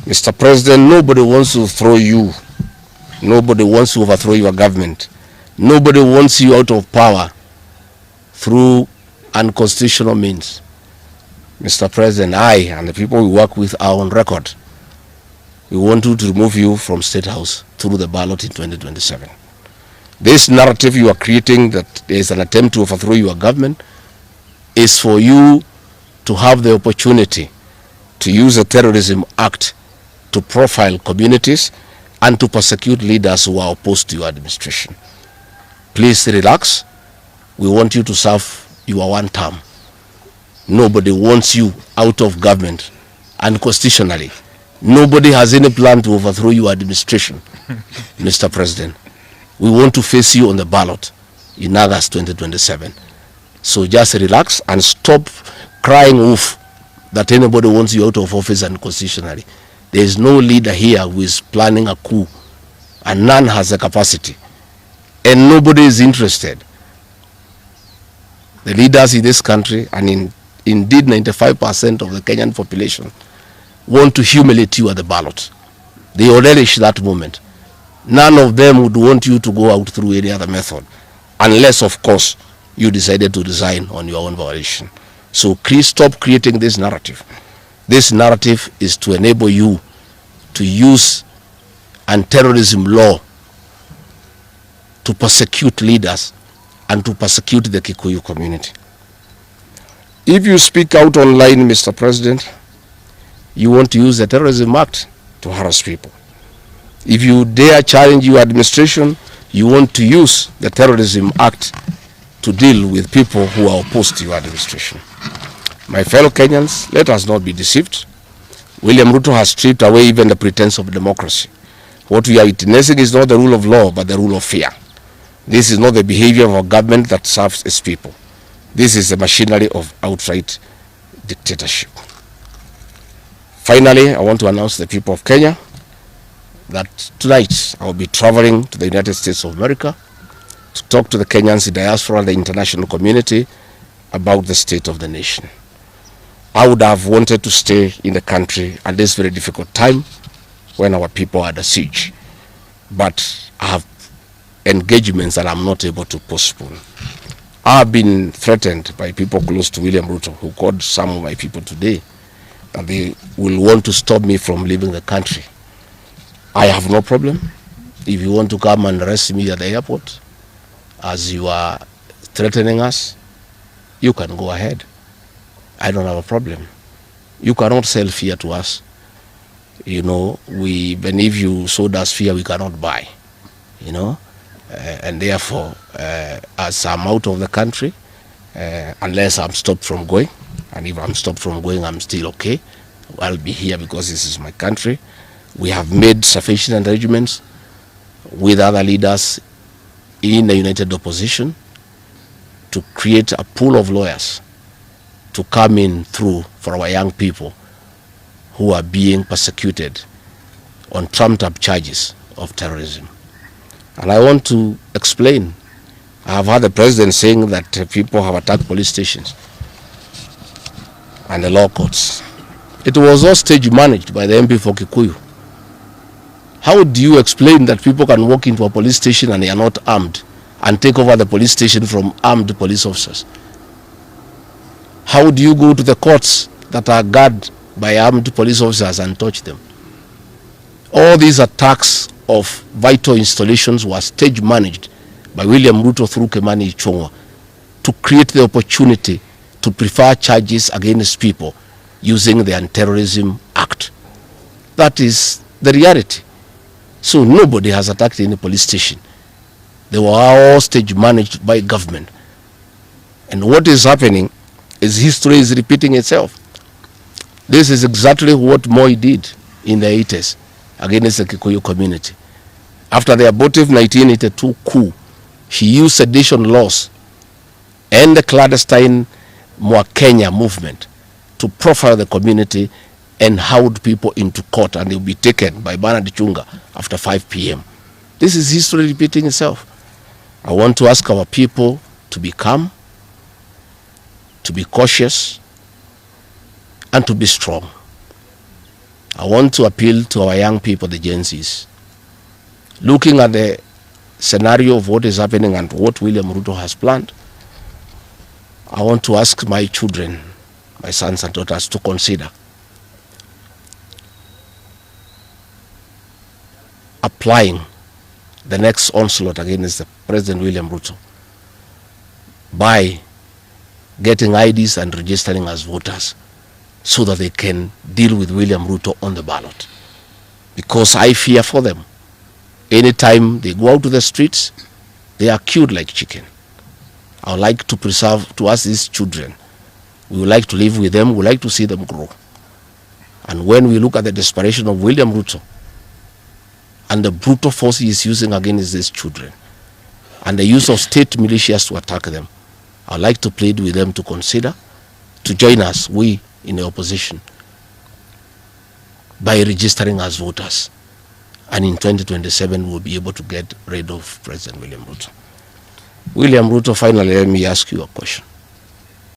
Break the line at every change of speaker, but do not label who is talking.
Mr. President, nobody wants to throw you. Nobody wants to overthrow your government. Nobody wants you out of power through unconstitutional means. Mr. President, I and the people we work with are on record. We want you to remove you from State House through the ballot in 2027. This narrative you are creating that there is an attempt to overthrow your government is for you to have the opportunity to use the Terrorism Act to profile communities and to persecute leaders who are opposed to your administration. Please relax. We want you to serve your one term. Nobody wants you out of government unconstitutionally. Nobody has any plan to overthrow your administration, Mr. President. We want to face you on the ballot in August 2027. So just relax and stop crying wolf that anybody wants you out of office unconstitutionally. There is no leader here who is planning a coup, and none has the capacity. And nobody is interested. The leaders in this country, and indeed 95% of the Kenyan population, want to humiliate you at the ballot. They will relish that moment. None of them would want you to go out through any other method, unless, of course, you decided to resign on your own volition. So please stop creating this narrative. This narrative is to enable you to use anti-terrorism law to persecute leaders and to persecute the Kikuyu community. If you speak out online, Mr. President, you want to use the Terrorism Act to harass people. If you dare challenge your administration, you want to use the Terrorism Act to deal with people who are opposed to your administration. My fellow Kenyans, let us not be deceived. William Ruto has stripped away even the pretense of democracy. What we are witnessing is not the rule of law, but the rule of fear. This is not the behavior of a government that serves its people. This is the machinery of outright dictatorship. Finally, I want to announce to the people of Kenya that tonight I will be traveling to the United States of America to talk to the Kenyans, the diaspora, and the international community about the state of the nation. I would have wanted to stay in the country at this very difficult time when our people are under siege, but I have engagements that I'm not able to postpone. I have been threatened by people close to William Ruto, who called some of my people today, and they will want to stop me from leaving the country. I have no problem. If you want to come and arrest me at the airport, as you are threatening us, you can go ahead. I don't have a problem. You cannot sell fear to us. You know, even if you sold us fear, we cannot buy. You know, and therefore, as I'm out of the country, unless I'm stopped from going, and if I'm stopped from going, I'm still okay. I'll be here because this is my country. We have made sufficient arrangements with other leaders in the united opposition to create a pool of lawyers to come in through for our young people who are being persecuted on trumped-up charges of terrorism. And I want to explain. I have heard the president saying that people have attacked police stations and the law courts. It was all stage managed by the MP for Kikuyu. How do you explain that people can walk into a police station and they are not armed and take over the police station from armed police officers? How do you go to the courts that are guarded by armed police officers and touch them? All these attacks of vital installations were stage managed by William Ruto through Kimani Ichung'wa to create the opportunity to prefer charges against people using the Anti-Terrorism Act. That is the reality. So nobody has attacked any police station. They were all stage managed by government. And what is happening is history is repeating itself. This is exactly what Moi did in the 80s against the Kikuyu community. After the abortive 1982 coup, he used sedition laws and the clandestine Kenya movement to profile the community and hauled people into court, and they will be taken by Bernard Chunga after 5 p.m. This is history repeating itself. I want to ask our people to be calm, to be cautious, and to be strong. I want to appeal to our young people, the Gen Zs. Looking at the scenario of what is happening and what William Ruto has planned, I want to ask my children, my sons and daughters, to consider applying the next onslaught against the President William Ruto by getting IDs and registering as voters so that they can deal with William Ruto on the ballot. Because I fear for them. Anytime they go out to the streets, they are killed like chicken. I would like to preserve to us these children. We would like to live with them. We would like to see them grow. And when we look at the desperation of William Ruto and the brutal force he is using against these children and the use of state militias to attack them, I would like to plead with them to consider to join us, we in the opposition, by registering as voters. And in 2027, we'll be able to get rid of President William Ruto. William Ruto, finally, let me ask you a question.